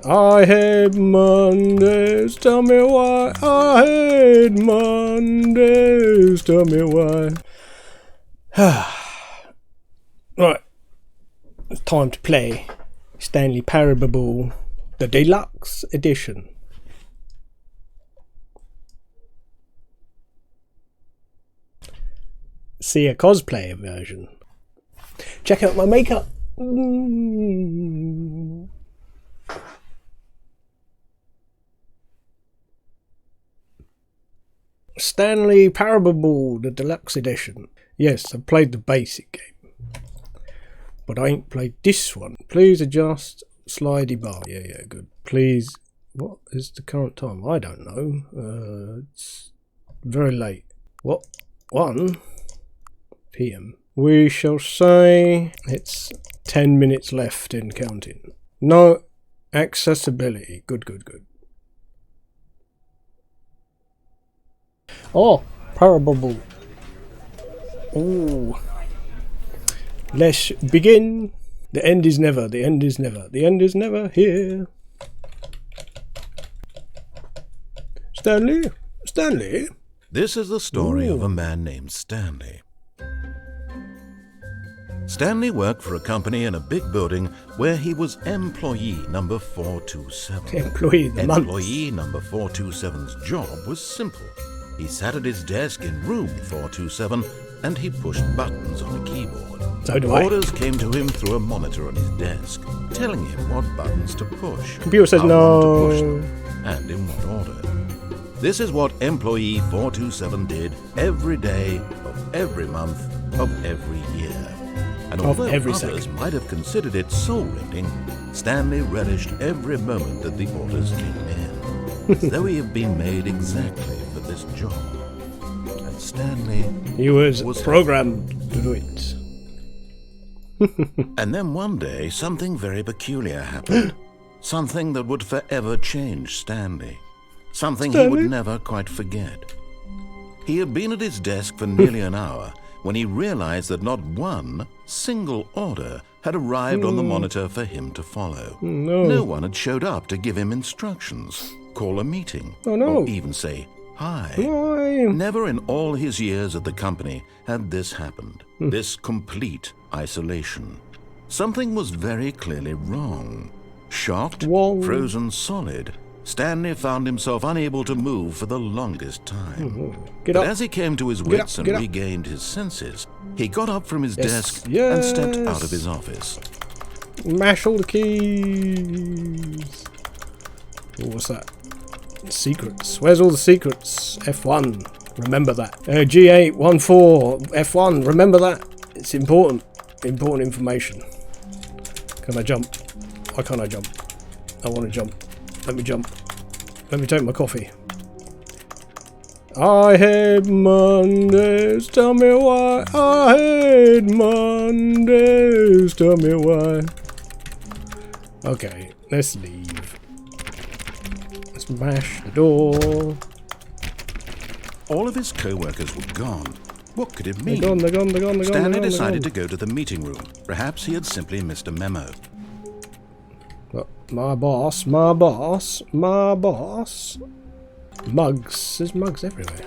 I hate Mondays, tell me why. I hate Mondays, tell me why. Right, it's time to play Stanley Parable, the Deluxe edition. Sia Cosplay version. Check out my makeup. Stanley Parable, the Deluxe edition. Yes, I played the basic game, but I ain't played this one. Please adjust slidey bar. Yeah, good. Please, what is the current time? I don't know. It's very late. What? 1 PM. We shall say it's 10 minutes left in counting. No accessibility. Good. Oh, Parable. Oh. Let's begin. The end is never. The end is never. The end is never here. Stanley? Stanley? This is the story of a man named Stanley. Stanley worked for a company in a big building where he was employee number 427. Employee of the month. Employee number 427's job was simple. He sat at his desk in room 427 and he pushed buttons on a keyboard. So do I. Orders came to him through a monitor on his desk, telling him what buttons to push, Computer says how no, long to push them, and in what order. This is what employee 427 did every day of every month of every year. And although others might have considered it soul-rending, Stanley relished every moment that the orders came in, as though he had been made exactly for this job. And Stanley he was programmed to do it. And then one day, something very peculiar happened. Something that would forever change Stanley. Something he would never quite forget. He had been at his desk for nearly an hour when he realized that not one single order had arrived on the monitor for him to follow. No one had showed up to give him instructions, call a meeting, or even say hi. Never in all his years at the company had this happened. This complete isolation. Something was very clearly wrong. Shocked, frozen solid, Stanley found himself unable to move for the longest time. But as he came to his wits and regained his senses, he got up from his desk and stepped out of his office. Mash all the keys. Oh, what's that? Secrets. Where's all the secrets? F1. Remember that. G8, 1-4, F1. Remember that. It's important. Important information. Can I jump? Why can't I jump? I want to jump. Let me jump. Let me take my coffee. I hate Mondays, tell me why. I hate Mondays, tell me why. Okay, let's leave. Let's mash the door. All of his co-workers were gone. What could it mean? They're gone. Stanley decided to go to the meeting room. Perhaps he had simply missed a memo. My boss. Mugs. There's mugs everywhere.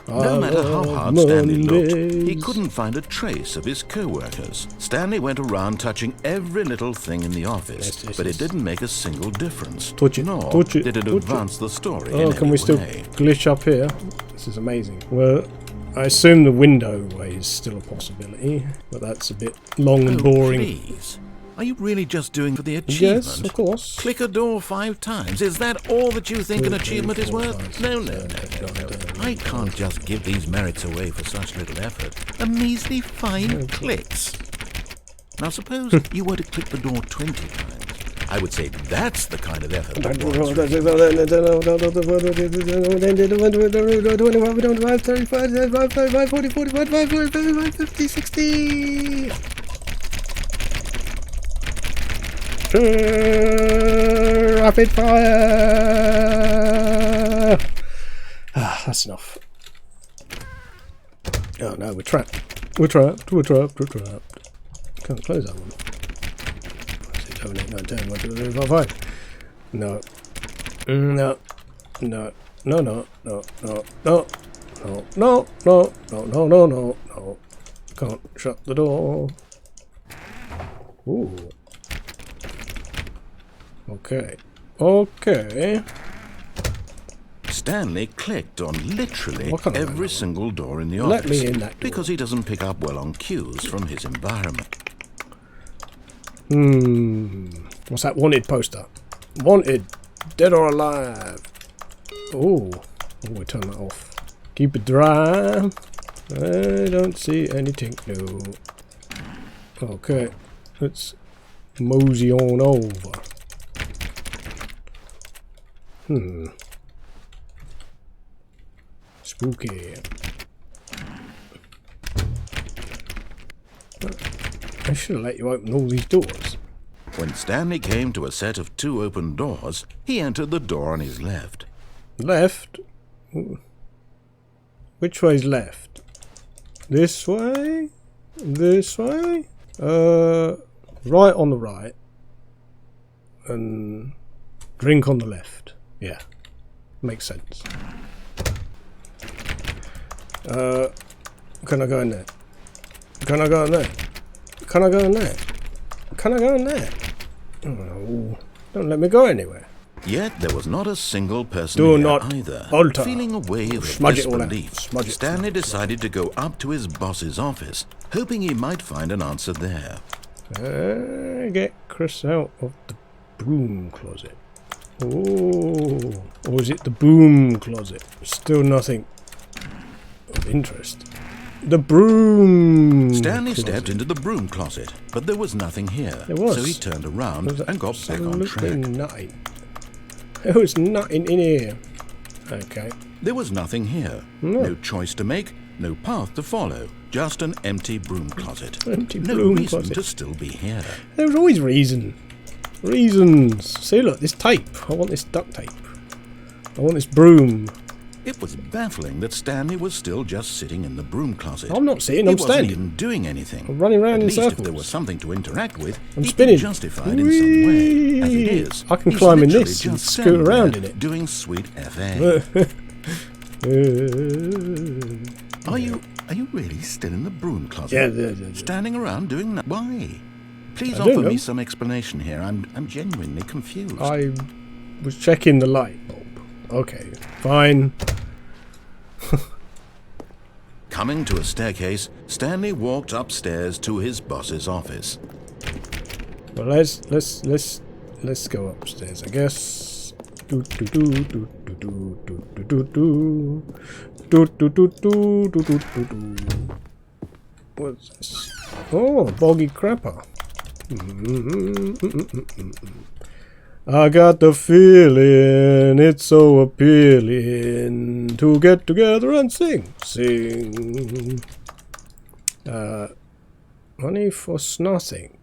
No matter how hard Stanley looked, he couldn't find a trace of his co-workers. Stanley went around touching every little thing in the office, but it didn't make a single difference. Nor did it advance the story in any way. Can we still glitch up here? This is amazing. Well, I assume the window way is still a possibility, but that's a bit long and boring. Please. Are you really just doing for the achievement? Yes, of course. Click a door 5 times. Is that all that you think an achievement is worth? No. I can't just give these merits away for such little effort. A measly 5 clicks. Now suppose you were to click the door 20 times. I would say that's the kind of effort that rapid fire! That's enough. Oh no, we're trapped. We're trapped. Can't close that one. 7, 8, 9, 10, 1, 2, 3, 4, 5. No. No. No. No, no, no, no, no. No, no, no, no, no, no, no, no. Can't shut the door. Ooh. Okay. Okay. Stanley clicked on literally every single door in the Let office me in that door. because he doesn't pick up well on cues from his environment. What's that wanted poster? Wanted. Dead or alive. Oh. Oh, we turn that off. Keep it dry. I don't see anything new. Okay. Let's mosey on over. Spooky. I should have let you open all these doors. When Stanley came to a set of 2 open doors, he entered the door on his left. Left? Ooh. Which way's left? This way? This way? Right on the right. And drink on the left. Yeah. Makes sense. Can I go in there? Can I go in there? Can I go in there? Can I go in there? Oh, don't let me go anywhere. Yet there was not a single person Do here not either. alter. Feeling a wave of Smudge it all out. disbelief, Smudge it. Stanley decided to go up to his boss's office, hoping he might find an answer there. Get Chris out of the broom closet. Oh, or is it the boom closet? Still nothing of interest. The broom. Stanley closet. stepped into the broom closet, but there was nothing here. There was. So he turned around and got back on Absolutely track. nothing. There was nothing in here. Okay. There was nothing here. No choice to make, no path to follow. Just an empty broom closet. Empty no broom reason closet. to still be here. There was always reason. Reasons. See, look, this tape. I want this duct tape. I want this broom. It was baffling that Stanley was still just sitting in the broom closet. I'm not sitting, I'm He wasn't standing. even doing anything. I'm running around At in least if circles. there was something to interact with, I'm he'd spinning. be justified in some way. As it is, I can he's climb in literally this and just scoot standing around there in it. doing sweet FA. Are you really still in the broom closet? Yeah. Standing around doing that? Why? Please I don't offer know. me some explanation here. I'm genuinely confused. I was checking the light bulb. Okay, fine. Coming to a staircase, Stanley walked upstairs to his boss's office. Well, let's go upstairs, I guess. What's this? Oh, boggy crapper. I got the feeling it's so appealing to get together and sing. Money for nothing,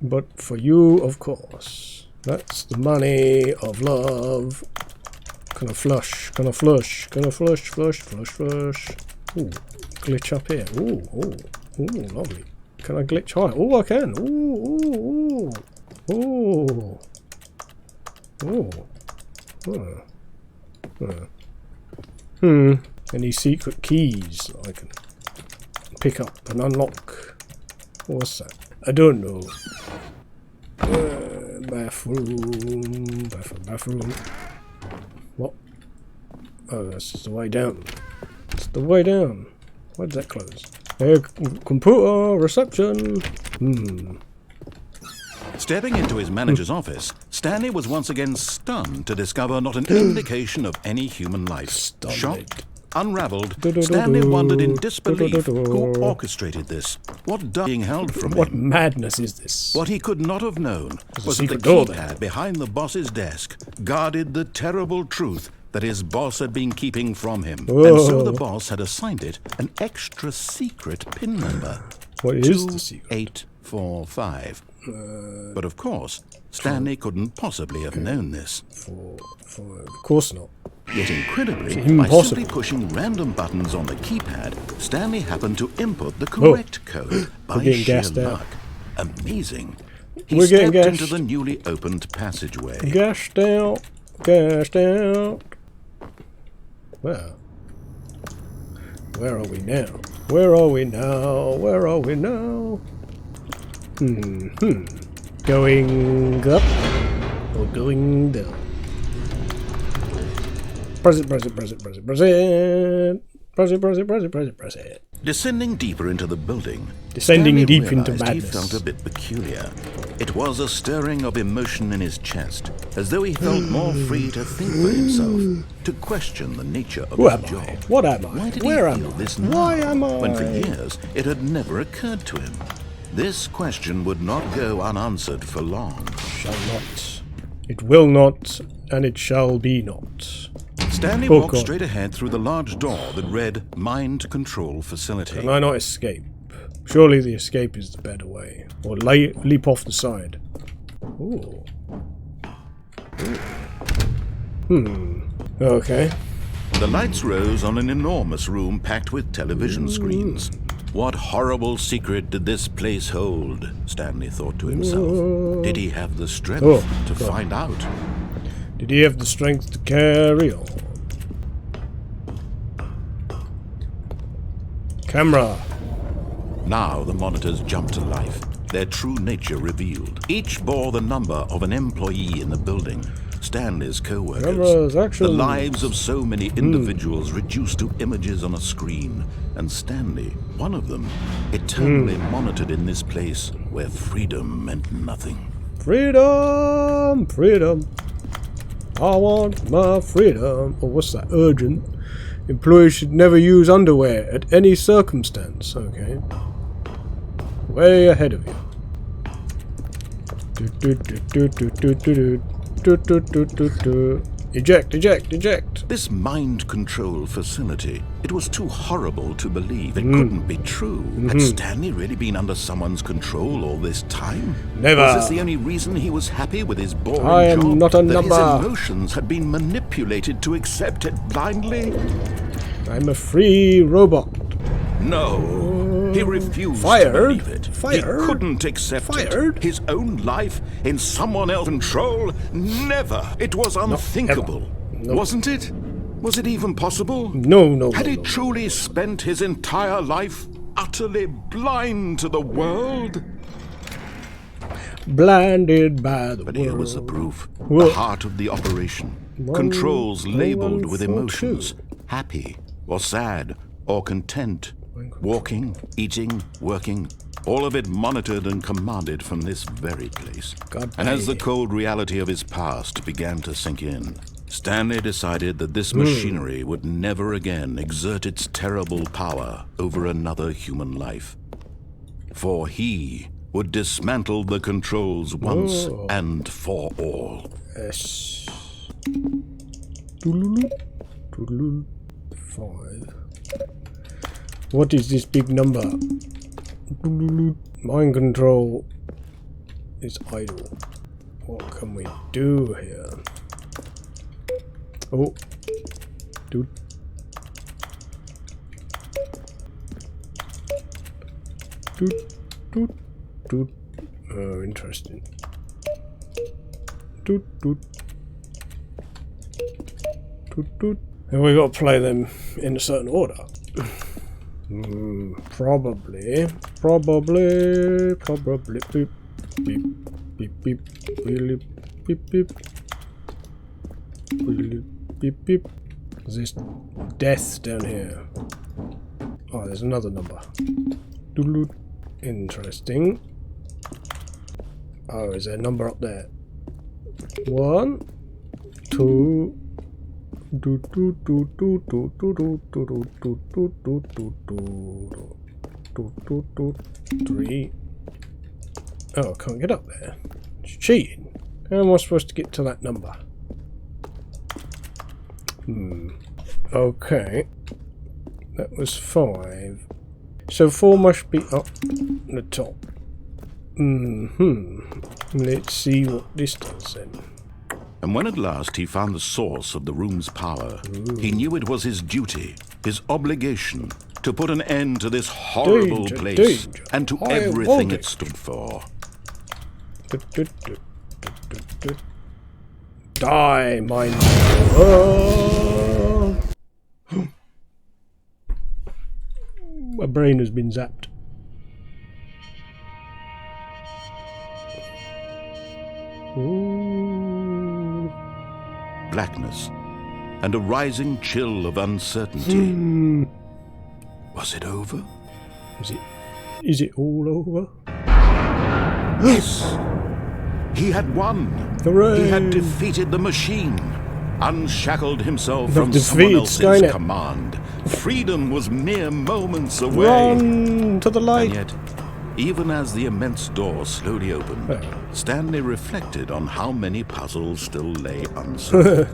but for you, of course. That's the money of love. Can I flush? Can I flush? Can I flush? Flush, flush, flush. Ooh, glitch up here. Ooh, lovely. Can I glitch high? Oh, I can. Ooh. Any secret keys I can pick up and unlock? What's that? I don't know. Bathroom. What? Oh, that's the way down. It's the way down. Why did that close? Computer reception. Stepping into his manager's office, Stanley was once again stunned to discover not an indication of any human life. Stunned. Shocked, unraveled, Stanley wondered in disbelief who orchestrated this. What being held from What him? madness is this? What he could not have known There's a was that the secret door there. keypad behind the boss's desk guarded the terrible truth that his boss had been keeping from him. And so the boss had assigned it an extra secret PIN number. What is the secret? 2845. But of course, Stanley couldn't possibly have known this. Of course not. Yet incredibly, by Impossible. simply pushing random buttons on the keypad, Stanley happened to input the correct code by getting sheer gassed out. luck. Amazing. He We're getting stepped gashed. into the newly opened passageway. Gashed out. Gashed out. Well. Where are we now? Where are we now? Where are we now? Going up or going down? Press it, press it, press it, press it, press it. Press it, press it, press it, press it, press it. Descending deeper into the building, Descending Stanley deep into realized madness. He felt a bit peculiar. It was a stirring of emotion in his chest, as though he felt more free to think for himself, to question the nature of Who his am job. I? What am I? Why did Where he am feel I? this now, Why am I? when for years it had never occurred to him? This question would not go unanswered for long. Shall not. It will not, and it shall be not. Stanley Oh, walked God. straight ahead through the large door that read Mind Control Facility. Can I not escape? Surely the escape is the better way. Or leap off the side. Ooh. Okay. The lights rose on an enormous room packed with television screens. What horrible secret did this place hold? Stanley thought to himself. Did he have the strength to find out? Did he have the strength to carry on? Camera. Now the monitors jumped to life, their true nature revealed. Each bore the number of an employee in the building, Stanley's Cameras, co-workers. action. The lives of so many individuals reduced to images on a screen, and Stanley, one of them, eternally monitored in this place where freedom meant nothing. Freedom! Freedom! I want my freedom. Or what's that? Urgent. Employees should never use underwear at any circumstance. Okay. Way ahead of you. Eject, eject, eject. This mind control facility, it was too horrible to believe. It couldn't be true. Had Stanley really been under someone's control all this time? Never. Was this the only reason he was happy with his boring I am job? not a that number. His emotions had been manipulated to accept it blindly? I'm a free robot. No. He refused Fired? to believe it. Fired? He couldn't accept Fired? it. His own life in someone else's control? Never. It was unthinkable. No. Wasn't it? Was it even possible? No. Had he no. truly spent his entire life utterly blind to the world? Blinded by the But world. here was the proof. Well- The heart of the operation. One, Controls labeled one, with 4, emotions. 2. Happy or sad or content. Walking, eating, working. All of it monitored and commanded from this very place. God And as the pay. cold reality of his past began to sink in, Stanley decided that this machinery would never again exert its terrible power over another human life. For he would dismantle the controls once and for all. Yes. Doodle-oo, doodle-oo. 5. What is this big number? Doodle-oo. Mind control is idle. What can we do here? Oh, dude. Dude. Oh, interesting. Dude. And we got to play them in a certain order. Probably. Beep, beep, beep, beep, beep, beep. Beep, beep. There's this death down here. Oh, there's another number. Doodle. Interesting. Oh, is there a number up there? 1, 2. 3. Oh, I can't get up there. It's cheating. How am I supposed to get to that number? Okay. That was 5. So 4 must be up the top. Let's see what this does then. And when at last he found the source of the room's power, he knew it was his duty, his obligation, to put an end to this horrible Danger, place danger. and to I everything want it it. stood for. Die, mine. Oh. My brain has been zapped. Ooh. Blackness and a rising chill of uncertainty. Was it over? Is it all over? Yes! He had won! Hooray. He had defeated the machine, unshackled himself from defeated someone else's Skynet. command. Freedom was mere moments away. Run to the light! And yet, even as the immense door slowly opened, Stanley reflected on how many puzzles still lay unsolved.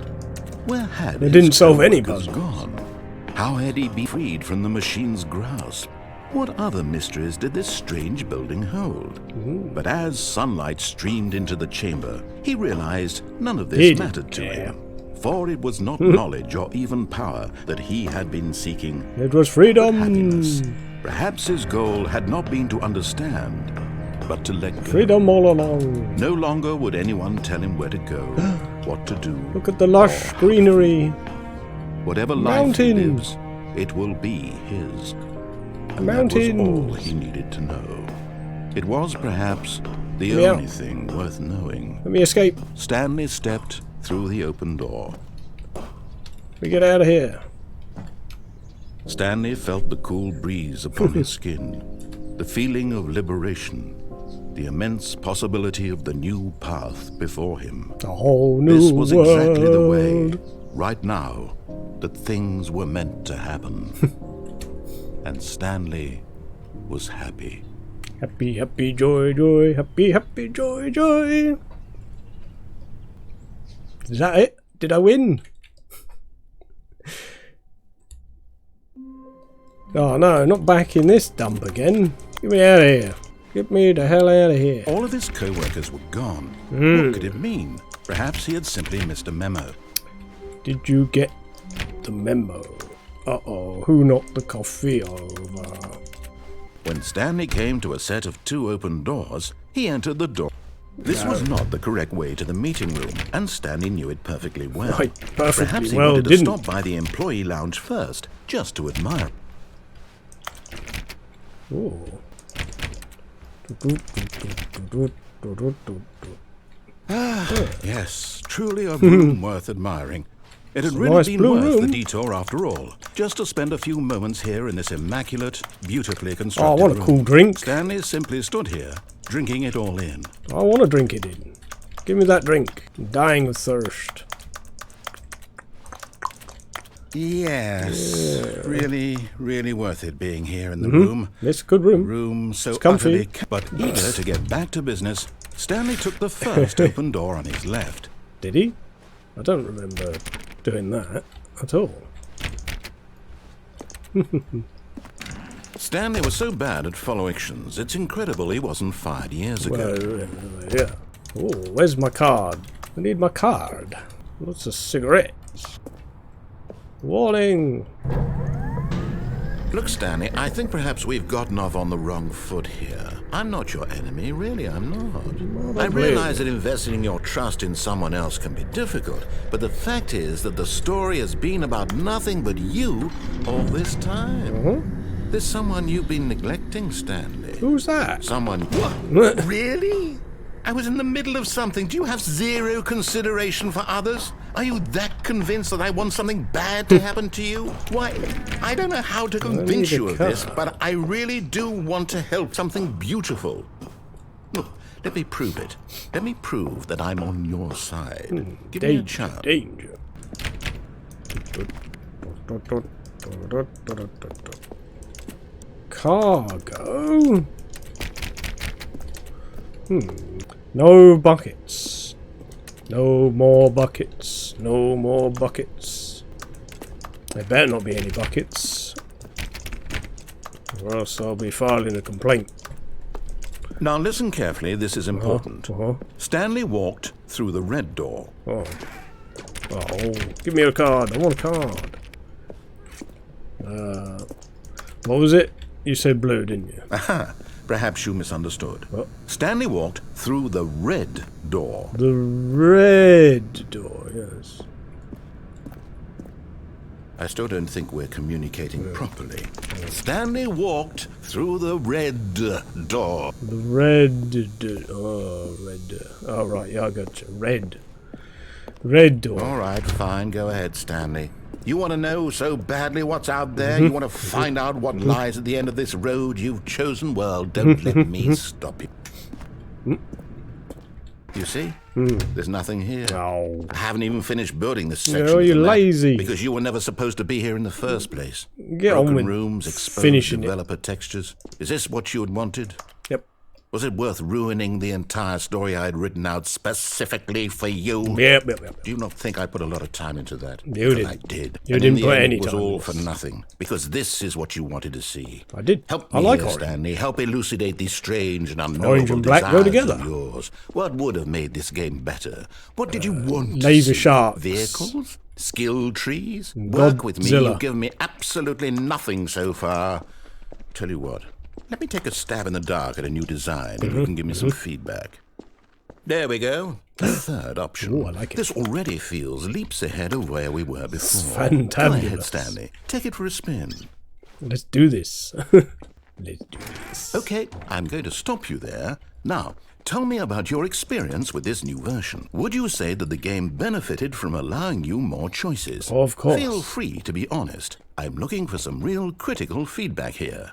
Where had They his didn't solve any co-workers puzzles. gone? How had he been freed from the machine's grasp? What other mysteries did this strange building hold? But as sunlight streamed into the chamber, he realized none of He this didn't mattered to care. him. For it was not knowledge or even power that he had been seeking, It was but freedom! happiness. Perhaps his goal had not been to understand, but to let go. Freedom all along! No longer would anyone tell him where to go, what to do. Look at the lush greenery! Whatever life he Mountains. lives, it will be his. And that was all Mountains! he needed to know. It was perhaps the Yeah. only thing worth knowing. Let me escape! Stanley stepped through the open door. We get out of here! Stanley felt the cool breeze upon his skin, the feeling of liberation, the immense possibility of the new path before him. A whole new This was exactly the way, world. right now, that things were meant to happen. And Stanley was happy. Happy, happy, joy, joy, happy, happy, joy, joy. Is that it? Did I win? Oh no, not back in this dump again. Get me out of here. Get me the hell out of here. All of his co-workers were gone. What could it mean? Perhaps he had simply missed a memo. Did you get the memo? Uh-oh, who knocked the coffee over? When Stanley came to a set of 2 open doors, he entered the door. This was not the correct way to the meeting room, and Stanley knew it perfectly well. I perfectly Perhaps he well wanted to didn't. stop by the employee lounge first, just to admire. Ooh. Yes, truly a room worth admiring. It had really nice been blue worth the room. detour after all, just to spend a few moments here in this immaculate, beautifully Oh, I constructed want a room. cool drink. Stanley simply stood here, drinking it all in. I want to drink it in. Give me that drink. I'm dying of thirst. Yes, really worth it being here in the room. It's a good room. Room so It's comfy. utterly but eager to get back to business, Stanley took the first open door on his left. Did he? I don't remember doing that at all. Stanley was so bad at following actions, it's incredible he wasn't fired years ago. Well, yeah. Oh, where's my card? I need my card. Lots of cigarettes. Warning! Look, Stanley, I think perhaps we've gotten off on the wrong foot here. I'm not your enemy, really, I'm not. I realize that investing your trust in someone else can be difficult, but the fact is that the story has been about nothing but you all this time. There's someone you've been neglecting, Stanley. Who's that? Someone... What? Really? I was in the middle of something. Do you have zero consideration for others? Are you that convinced that I want something bad to happen to you? Why, I don't know how to convince you of this, but I really do want to help something beautiful. Look, let me prove it. Let me prove that I'm on your side. Give me a chance. Danger. Cargo? No buckets. No more buckets. No more buckets. There better not be any buckets, or else I'll be filing a complaint. Now listen carefully, this is important. Uh-huh. Stanley walked through the red door. Oh. Oh, give me a card. I want a card. What was it? You said blue, didn't you? Aha! Perhaps you misunderstood. What? Stanley walked through the red door. The red door, yes. I still don't think we're communicating properly. Stanley walked through the red door. The red red. Oh, right, yeah, I got you. Red door. All right, fine. Go ahead, Stanley. You want to know so badly what's out there? You want to find out what lies at the end of this road you've chosen? Well, don't let me stop you. You see? There's nothing here. Oh. I haven't even finished building this section. Oh, of the you're map lazy. Because you were never supposed to be here in the first place. Get on Broken with rooms, exposed finishing developer textures. Is this what you had wanted? Yep. Was it worth ruining the entire story I had written out specifically for you? Yep. Do you not think I put a lot of time into that? You Well, did. I did. You And didn't in the put end, any it was time all in for this. nothing. Because this is what you wanted to see. I did. Help I me like here, orange. Stanley. Help elucidate these strange and Orange unknowable and black go desires together. of yours. What would have made this game better? What did you want? laser to see? sharks. Vehicles? Skill trees? Work with me. Godzilla. You've given me absolutely nothing so far. Tell you what. Let me take a stab in the dark at a new design, and you can give me some feedback. There we go. A third option. Ooh, I like it. This already feels leaps ahead of where we were before. fantabulous. Go ahead, Stanley. Take it for a spin. Let's do this. Let's do this. Okay, I'm going to stop you there. Now, tell me about your experience with this new version. Would you say that the game benefited from allowing you more choices? Of course. Feel free to be honest. I'm looking for some real critical feedback here.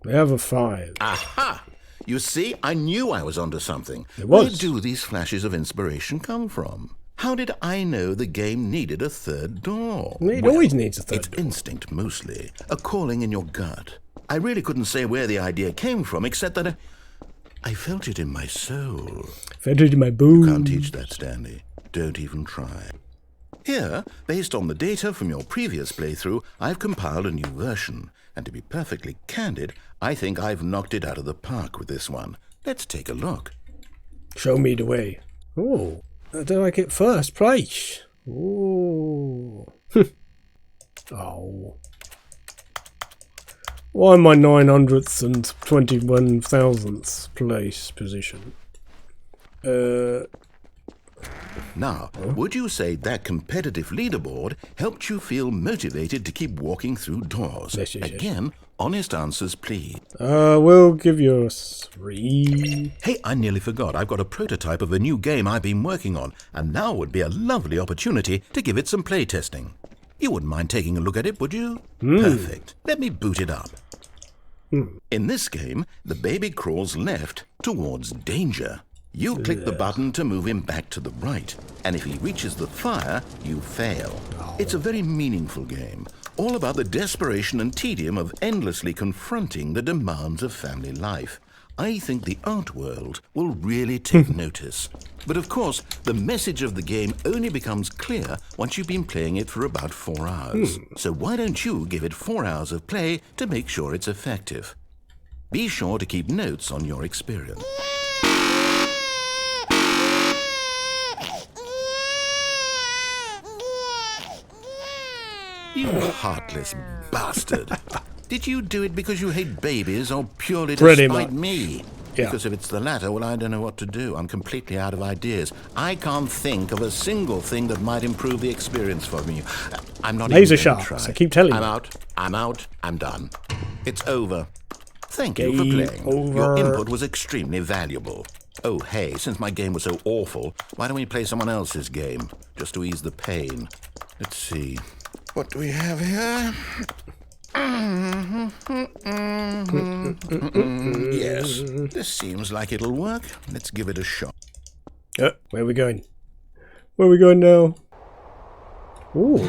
We have a 5. Aha! You see, I knew I was onto something. It was. Where do these flashes of inspiration come from? How did I know the game needed a third door? It always needs a third It's door. instinct, mostly. A calling in your gut. I really couldn't say where the idea came from, except that I felt it in my soul. Fed it in my boom. Can't teach that, Stanley. Don't even try. Here, based on the data from your previous playthrough, I've compiled a new version. And to be perfectly candid, I think I've knocked it out of the park with this one. Let's take a look. Show me the way. Oh, do I get first place? Oh. Oh. Why am I 900th and 21,000th place position? Now, would you say that competitive leaderboard helped you feel motivated to keep walking through doors? Yes. Again, honest answers, please. We'll give you a 3. Hey, I nearly forgot. I've got a prototype of a new game I've been working on, and now would be a lovely opportunity to give it some playtesting. You wouldn't mind taking a look at it, would you? Perfect. Let me boot it up. In this game, the baby crawls left towards danger. You click the button to move him back to the right, and if he reaches the fire, you fail. It's a very meaningful game, all about the desperation and tedium of endlessly confronting the demands of family life. I think the art world will really take notice. But of course, the message of the game only becomes clear once you've been playing it for about 4 hours. So why don't you give it 4 hours of play to make sure it's effective? Be sure to keep notes on your experience. You heartless bastard. Did you do it because you hate babies or purely to Pretty spite much. me? Yeah. Because if it's the latter, well, I don't know what to do. I'm completely out of ideas. I can't think of a single thing that might improve the experience for me. I'm not Laser even going to sharks, try. I keep telling you. I'm out, I'm done. It's over. Thank you for Game playing. over. Your input was extremely valuable. Oh, hey, since my game was so awful, why don't we play someone else's game? Just to ease the pain. Let's see. What do we have here? Yes, this seems like it'll work. Let's give it a shot. Where are we going? Where are we going now? Ooh,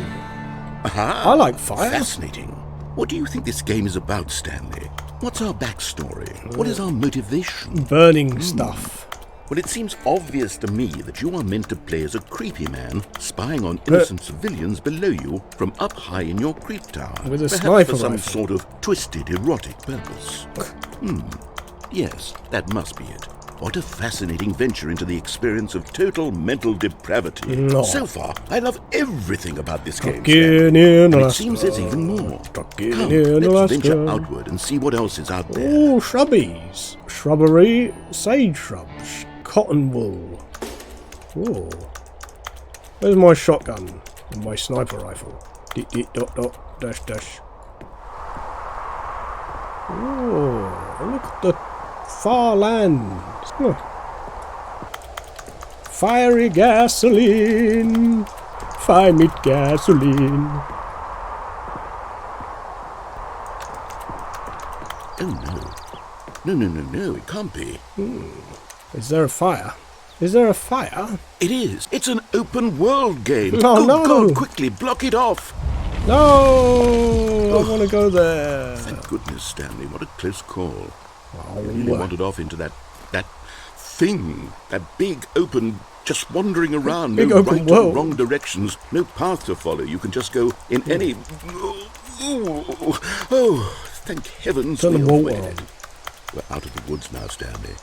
Aha! I like fire. Fascinating. What do you think this game is about, Stanley? What's our backstory? What is our motivation? Burning stuff. Well, it seems obvious to me that you are meant to play as a creepy man spying on innocent civilians below you from up high in your creep tower. With a perhaps sniper for some rifle. sort of twisted erotic purpose. Yes, that must be it. What a fascinating venture into the experience of total mental depravity. No. So far, I love everything about this game. In And it Alaska. seems there's even more. Come, in let's Alaska. venture outward and see what else is out there. Oh, shrubbies. Shrubbery, sage shrubs, cotton wool. Oh. Where's my shotgun and my sniper rifle? Dit, dit, dot, dot, dash, dash. Oh, look at the far land. Huh. Fiery gasoline. Fire mit gasoline. Oh no, it can't be. Is there a fire? Is there a fire? It is. It's an open world game. Oh, Good no. God, quickly, block it off. No! I want to go there. Thank goodness, Stanley. What a close call. Oh, I really wandered off into that thing. That big, open, just wandering around. Big no open right world. or wrong directions. No path to follow. You can just go in any... Oh, thank heavens Turn the we're wall away. on. We're out of the woods now, Stanley.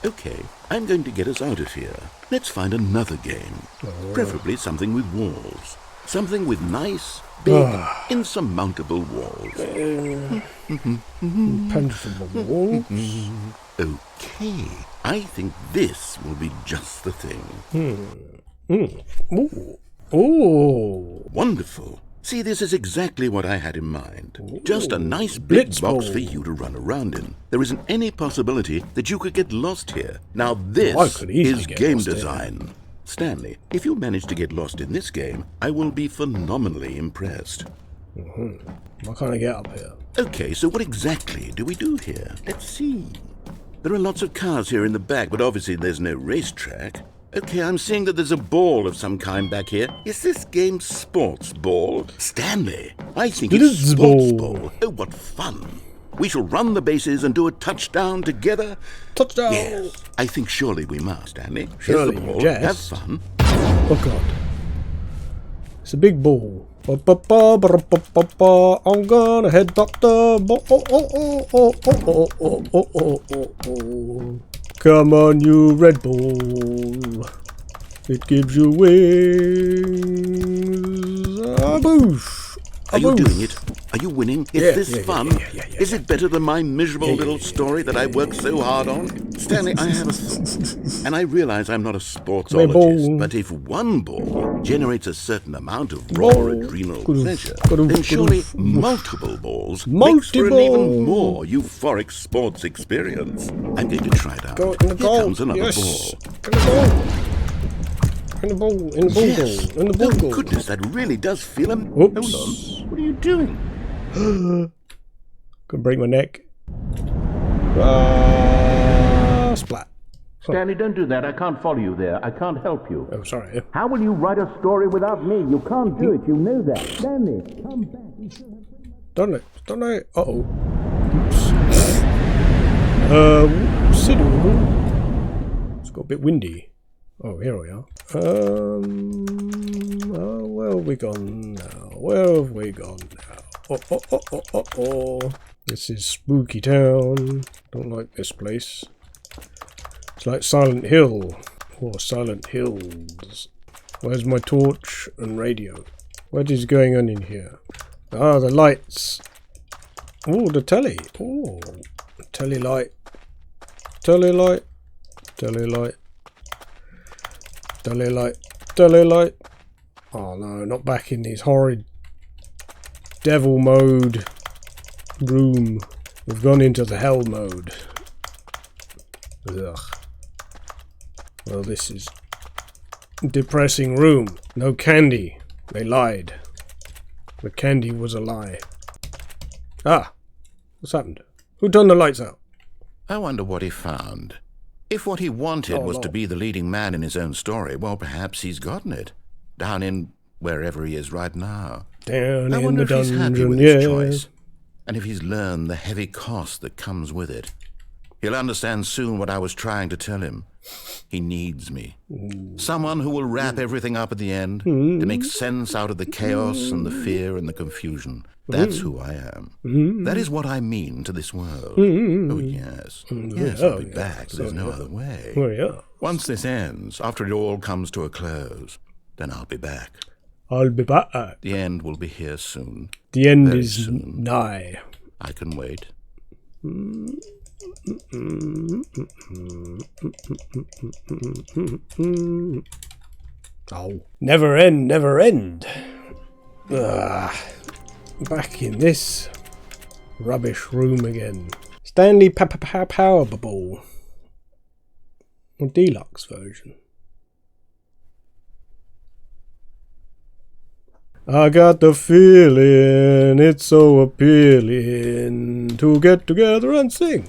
Okay, I'm going to get us out of here. Let's find another game. Preferably something with walls. Something with nice, big, insurmountable walls. Impenetrable walls. Okay, I think this will be just the thing. Ooh. Ooh. Wonderful. See, this is exactly what I had in mind. Just a nice big Blitz box ball. for you to run around in. There isn't any possibility that you could get lost here. Now I this could easily is get game lost here. design. Stanley, if you manage to get lost in this game, I will be phenomenally impressed. Why can't I get up here? Okay, so what exactly do we do here? Let's see. There are lots of cars here in the back, but obviously there's no racetrack. Okay, I'm seeing that there's a ball of some kind back here. Is this game sports ball? Stanley, I think it's Blitz sports ball. ball. Oh, what fun. We shall run the bases and do a touchdown together. Touchdown! Yes, I think surely we must, Stanley. Surely, Here's the ball. yes. Have fun. Oh god. It's a big ball. I'm gonna headbutt the ball. Oh. Come on, you Red Bull. It gives you wings. A boosh. Are you doing it? Are you winning? Is this fun? Yeah. Is it better than my miserable little story that I worked so hard on? Stanley, I have a thought. And I realize I'm not a sportsologist, but if one ball generates a certain amount of raw adrenal pleasure, then surely multiple balls makes for an even more euphoric sports experience. I'm going to try it out. Go in the Here goal. comes another Yes. ball. In the ball. In the ball Yes. goal. In the ball Oh, goal. goodness, that really does feel... Oops. Hold on. What are you doing? Could break my neck. Splat. Stanley, don't do that. I can't follow you there. I can't help you. Oh, sorry. How will you write a story without me? You can't do it. You know that. Stanley, come back. Don't I? Uh-oh. Oops. It's got a bit windy. Oh, here we are. Where have we gone now? Where have we gone now? Oh. This is Spooky Town. Don't like this place. It's like Silent Hill. Or Silent Hills. Where's my torch and radio? What is going on in here? Ah, the lights. Oh, the telly. Oh, telly light. Telly light. Telly light. Telly light. Telly light. Oh no, not back in this horrid devil mode room. We've gone into the hell mode. Ugh. Well, this is a depressing room. No candy. They lied. The candy was a lie. Ah, what's happened? Who turned the lights out? I wonder what he found. If what he wanted was to be the leading man in his own story, well, perhaps he's gotten it. Down in wherever he is right now. Down I in wonder the if he's happy dungeon, with his yeah. choice. And if he's learned the heavy cost that comes with it. He'll understand soon what I was trying to tell him. He needs me. Someone who will wrap everything up at the end to make sense out of the chaos and the fear and the confusion. That's who I am. That is what I mean to this world. Oh, yes. Yes, I'll be back. There's no other way. Oh, yeah. Once this ends, after it all comes to a close, then I'll be back. I'll be back. The end will be here soon. The end Very is soon. nigh. I can wait. Oh, never end, never end. Back in this rubbish room again. Stanley Power Bubble. Or Deluxe version. I got the feeling, it's so appealing to get together and sing.